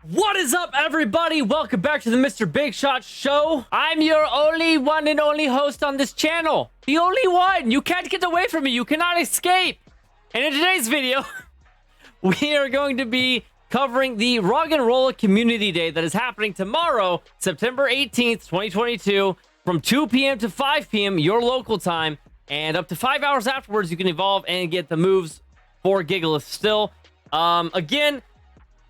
What is up, everybody? Welcome back to the Mr. Big Shot Show. I'm your only one and only host on this channel. The only one. You can't get away from me. You cannot escape. And in today's video, we are going to be covering the Roggenrolla Community Day that is happening tomorrow, September 18th, 2022, from 2 p.m. to 5 p.m. your local time. And up to 5 hours afterwards, you can evolve and get the moves for Gigalith still. Again,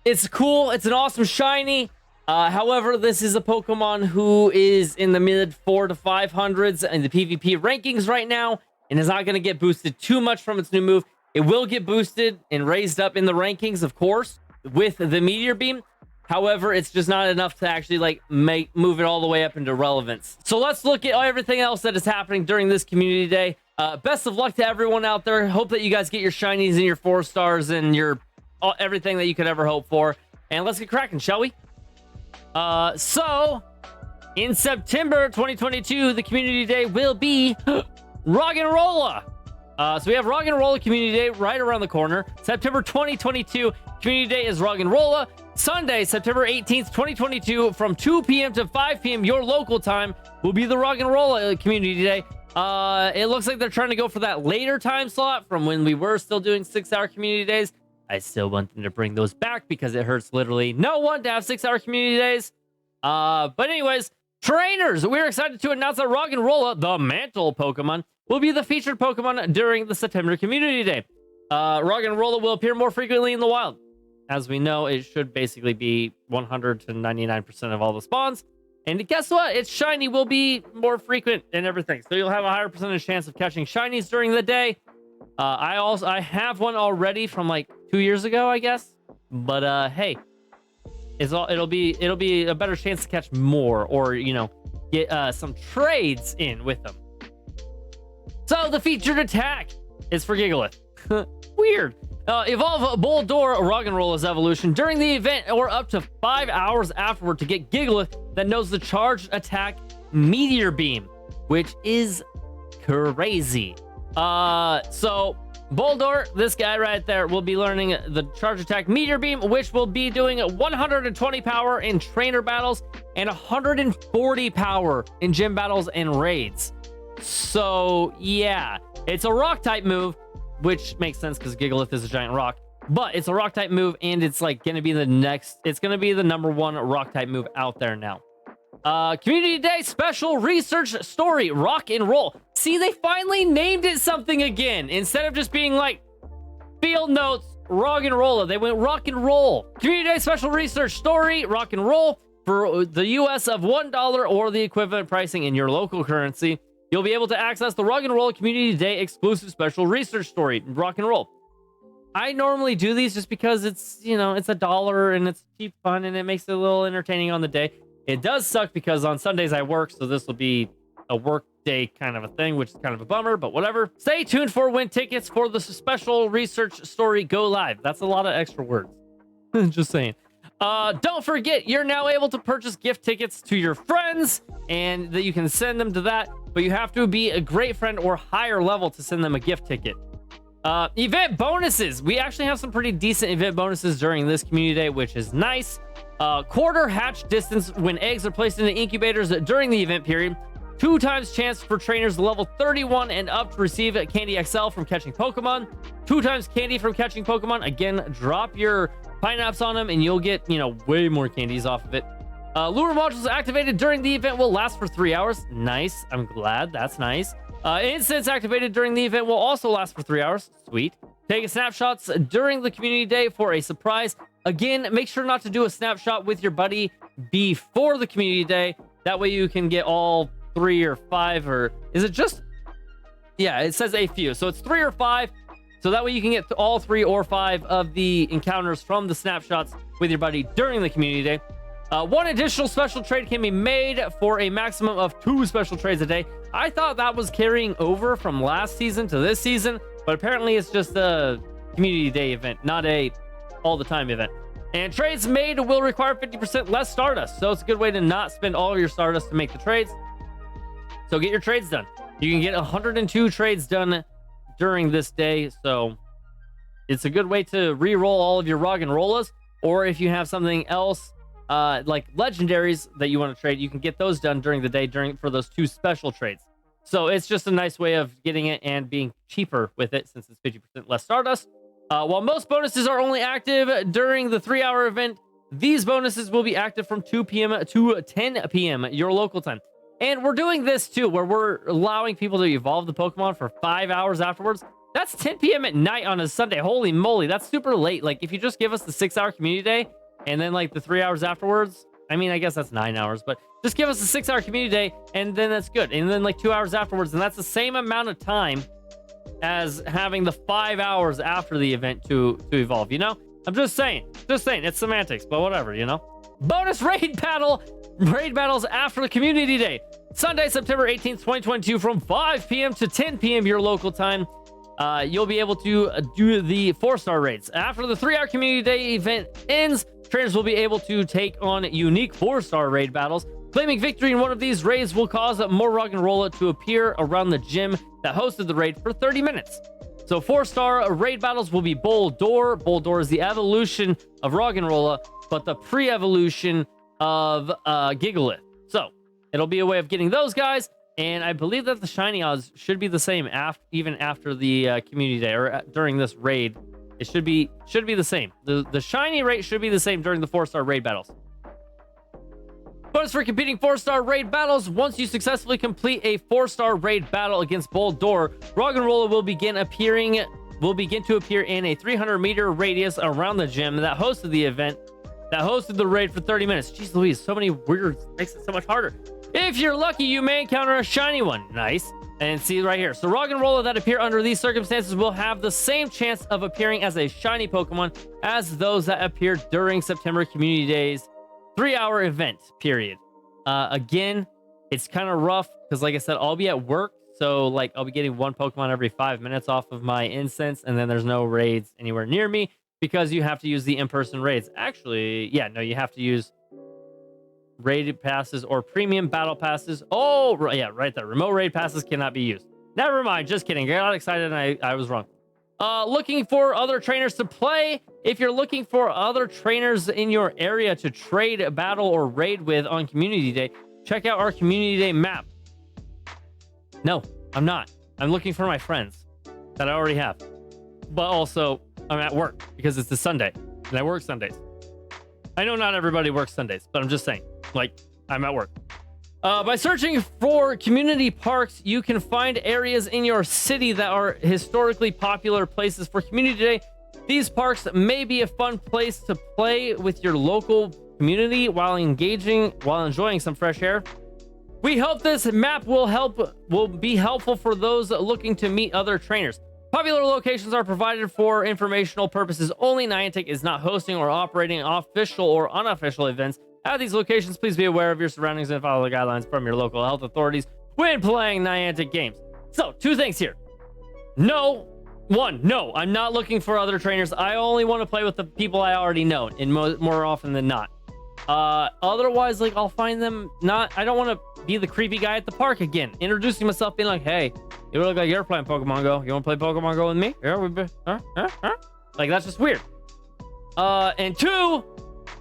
it's cool. It's an awesome shiny. However, this is a Pokemon who is in the mid 400s to 500s in the PvP rankings right now and is not going to get boosted too much from its new move. It will get boosted and raised up in the rankings, of course, with the Meteor Beam. However, it's just not enough to actually move it all the way up into relevance. So let's look at everything else that is happening during this community day. Best of luck to everyone out there. Hope that you guys get your shinies and your 4 stars and your everything that you could ever hope for. And let's get cracking, shall we? So in September 2022, the community day will be Roggenrolla. So we have Roggenrolla Community Day right around the corner. September 2022, Community Day is Roggenrolla. Sunday, September 18th, 2022, from 2 p.m. to 5 p.m. your local time will be the Roggenrolla Community Day. It looks like they're trying to go for that later time slot from when we were still doing 6-hour community days. I still want them to bring those back because it hurts literally no one to have 6-hour community days. But anyways, trainers, we're excited to announce that Roggenrolla, the mantle Pokemon, will be the featured Pokemon during the September Community Day. Roggenrolla will appear more frequently in the wild. As we know, it should basically be 100 to 99% of all the spawns. And guess what? Its shiny will be more frequent and everything. So you'll have a higher percentage chance of catching shinies during the day. I have one already from like 2 years ago, I guess. But hey, it'll be a better chance to catch more, or get some trades in with them. So the featured attack is for Gigalith. Weird. Evolve Boldore Roggenrolla's evolution during the event or up to 5 hours afterward to get Gigalith that knows the charged attack Meteor Beam, which is crazy. So Boldore, this guy right there, will be learning the charge attack Meteor Beam, which will be doing 120 power in trainer battles and 140 power in gym battles and raids. So yeah, it's a rock type move, which makes sense because Gigalith is a giant rock, but it's a rock type move and it's like gonna be the number 1 rock type move out there now. Community Day special research story, rock and roll. See, they finally named it something again. Instead of just being like field notes, Roggenrolla, they went rock and roll. Community Day special research story, rock and roll, for the US of $1 or the equivalent pricing in your local currency. You'll be able to access the Roggenrolla Community Day exclusive special research story, rock and roll. I normally do these just because it's, it's $1 and it's cheap fun and it makes it a little entertaining on the day. It does suck because on Sundays I work, so this will be a work day kind of a thing, which is kind of a bummer, but whatever. Stay tuned for when tickets for the special research story go live. That's a lot of extra words. Just saying. Don't forget, you're now able to purchase gift tickets to your friends and that you can send them to that, but you have to be a great friend or higher level to send them a gift ticket. Event bonuses. We actually have some pretty decent event bonuses during this community day, which is nice. Quarter hatch distance when eggs are placed in the incubators during the event period. 2 times chance for trainers level 31 and up to receive Candy XL from catching Pokemon. 2 times candy from catching Pokemon. Again, drop your pineapples on them and you'll get, way more candies off of it. Lure modules activated during the event will last for 3 hours. Nice. I'm glad. That's nice. Instance activated during the event will also last for 3 hours. Sweet. Take snapshots during the community day for a surprise. Again, make sure not to do a snapshot with your buddy before the community day. That way you can get all 3 or 5, or is it just? Yeah, it says a few. So it's 3 or 5. So that way you can get all 3 or 5 of the encounters from the snapshots with your buddy during the community day. 1 additional special trade can be made for a maximum of 2 special trades a day. I thought that was carrying over from last season to this season, but apparently it's just a community day event, not a all the time event. And trades made will require 50% less Stardust, so it's a good way to not spend all of your Stardust to make the trades. So get your trades done. You can get 102 trades done during this day, so it's a good way to re-roll all of your Roggenrollas. or if you have something else like legendaries that you want to trade, you can get those done during the day for those 2 special trades. So it's just a nice way of getting it and being cheaper with it, since it's 50% less Stardust. While most bonuses are only active during the 3-hour event, these bonuses will be active from 2 p.m. to 10 p.m. your local time. And we're doing this too, where we're allowing people to evolve the Pokemon for 5 hours afterwards. That's 10 p.m. at night on a Sunday. Holy moly, that's super late. Like, if you just give us the 6-hour community day and then like the 3 hours afterwards, I mean, I guess that's 9 hours, but just give us a 6-hour community day and then that's good. And then like 2 hours afterwards, and that's the same amount of time as having the 5 hours after the event to evolve, you know? I'm just saying, it's semantics, but whatever, you know? Bonus raid battles after the community day. Sunday, September 18th, 2022 from 5 p.m. to 10 p.m. your local time. You'll be able to do the 4-star raids. After the 3-hour community day event ends, trainers will be able to take on unique 4-star raid battles. Claiming victory in one of these raids will cause more Roggenrolla to appear around the gym that hosted the raid for 30 minutes. So 4-star raid battles will be Boldore. Boldore is the evolution of Roggenrolla, but the pre-evolution of Gigalith. So it'll be a way of getting those guys, and I believe that the shiny odds should be the same even after the community day, or during this raid. It should be the same. The shiny rate should be the same during the 4-star raid battles. Bonus for competing 4-star raid battles. Once you successfully complete a 4-star raid battle against Boldore, Roggenrolla will begin to appear in a 300-meter radius around the gym that hosted the event, that hosted the raid for 30 minutes. Jeez Louise, so many weird, makes it so much harder. If you're lucky, you may encounter a shiny one. Nice. And see right here. So Roggenrolla that appear under these circumstances will have the same chance of appearing as a shiny Pokemon as those that appeared during September Community Day's 3-hour event period. Again, it's kind of rough because, like I said, I'll be at work. So, like, I'll be getting 1 Pokemon every 5 minutes off of my incense, and then there's no raids anywhere near me because you have to use the in-person raids. Actually, yeah, no, you have to use raid passes or premium battle passes. Oh, yeah, right there. Remote raid passes cannot be used. Never mind. Just kidding. I got excited and I was wrong. Looking for other trainers to play. If you're looking for other trainers in your area to trade, battle, or raid with on Community Day, check out our Community Day map. No, I'm not. I'm looking for my friends that I already have. But also, I'm at work because it's a Sunday, and I work Sundays. I know not everybody works Sundays, but I'm just saying, like, I'm at work. By searching for community parks, you can find areas in your city that are historically popular places for Community Day. These parks may be a fun place to play with your local community while enjoying some fresh air. We hope this map will be helpful for those looking to meet other trainers. Popular locations are provided for informational purposes only. Niantic is not hosting or operating official or unofficial events at these locations. Please be aware of your surroundings and follow the guidelines from your local health authorities when playing Niantic games. So, 2 things here. No, I'm not looking for other trainers. I only want to play with the people I already know, and more often than not. Otherwise, like, I'll find them I don't want to be the creepy guy at the park again, introducing myself, being like, hey, you look like you're playing Pokemon Go. You want to play Pokemon Go with me? Yeah, like, that's just weird. And 2,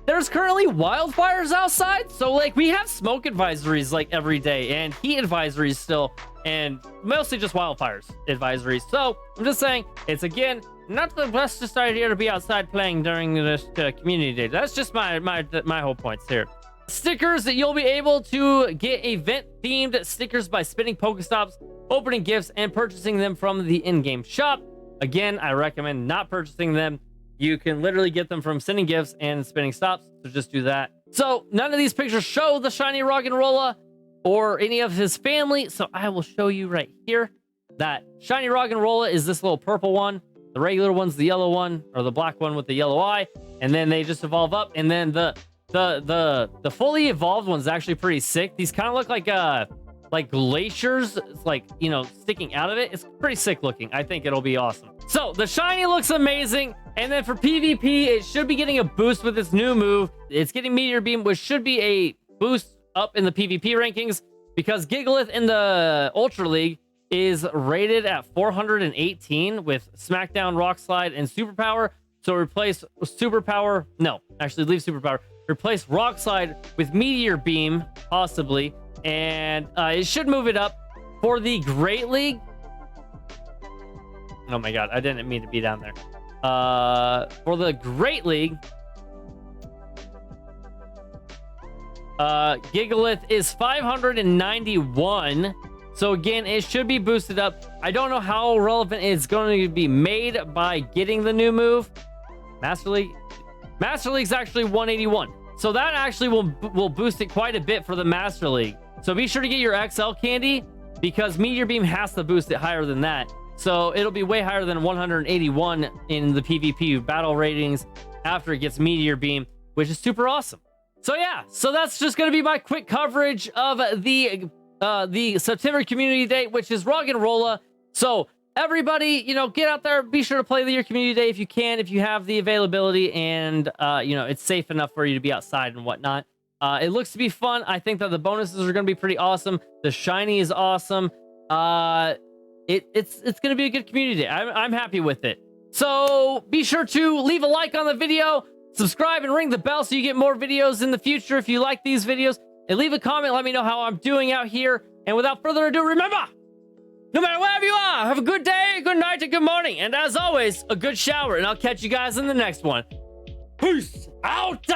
there's currently wildfires outside, so, like, we have smoke advisories, like, every day, and heat advisories still, and mostly just wildfires advisories. So, I'm just saying, it's, again, not the bestest idea to be outside playing during this community day. That's just my whole points here. Stickers that you'll be able to get event-themed stickers by spinning Pokestops, opening gifts, and purchasing them from the in-game shop. Again, I recommend not purchasing them. You can literally get them from sending gifts and spinning stops, so just do that. So none of these pictures show the shiny Roggenrolla or any of his family, so I will show you right here that shiny Roggenrolla is this little purple one. The regular one's the yellow one, or the black one with the yellow eye, and then they just evolve up, and then the fully evolved one's actually pretty sick. These kind of look like glaciers, like, you know, sticking out of it. It's pretty sick looking. I think it'll be awesome. So the shiny looks amazing. And then for PvP, it should be getting a boost with this new move. It's getting Meteor Beam, which should be a boost up in the PvP rankings, because Gigalith in the Ultra League is rated at 418 with Smackdown, Rock Slide, and Superpower. So replace superpower. No, actually leave superpower. Replace rock slide with meteor beam, possibly, and it should move it up. For the Great League. Oh my god, I didn't mean to be down there. For the Great League, Gigalith is 591. So again, it should be boosted up. I don't know how relevant it's going to be made by getting the new move. Master League. Master League's actually 181. So that actually will boost it quite a bit for the Master League. So be sure to get your XL candy because Meteor Beam has to boost it higher than that. So it'll be way higher than 181 in the PvP battle ratings after it gets Meteor Beam, which is super awesome. So yeah, so that's just going to be my quick coverage of the September community day, which is Roggenrolla. So everybody, you know, get out there, be sure to play your community day if you can, if you have the availability, and you know, it's safe enough for you to be outside and whatnot. It looks to be fun. I think that the bonuses are going to be pretty awesome. The shiny is awesome. It's going to be a good community day. I'm happy with it. So be sure to leave a like on the video, subscribe, and ring the bell so you get more videos in the future if you like these videos. And leave a comment, let me know how I'm doing out here. And without further ado, remember, no matter wherever you are, have a good day, good night, and good morning. And as always, a good shower. And I'll catch you guys in the next one. Peace out!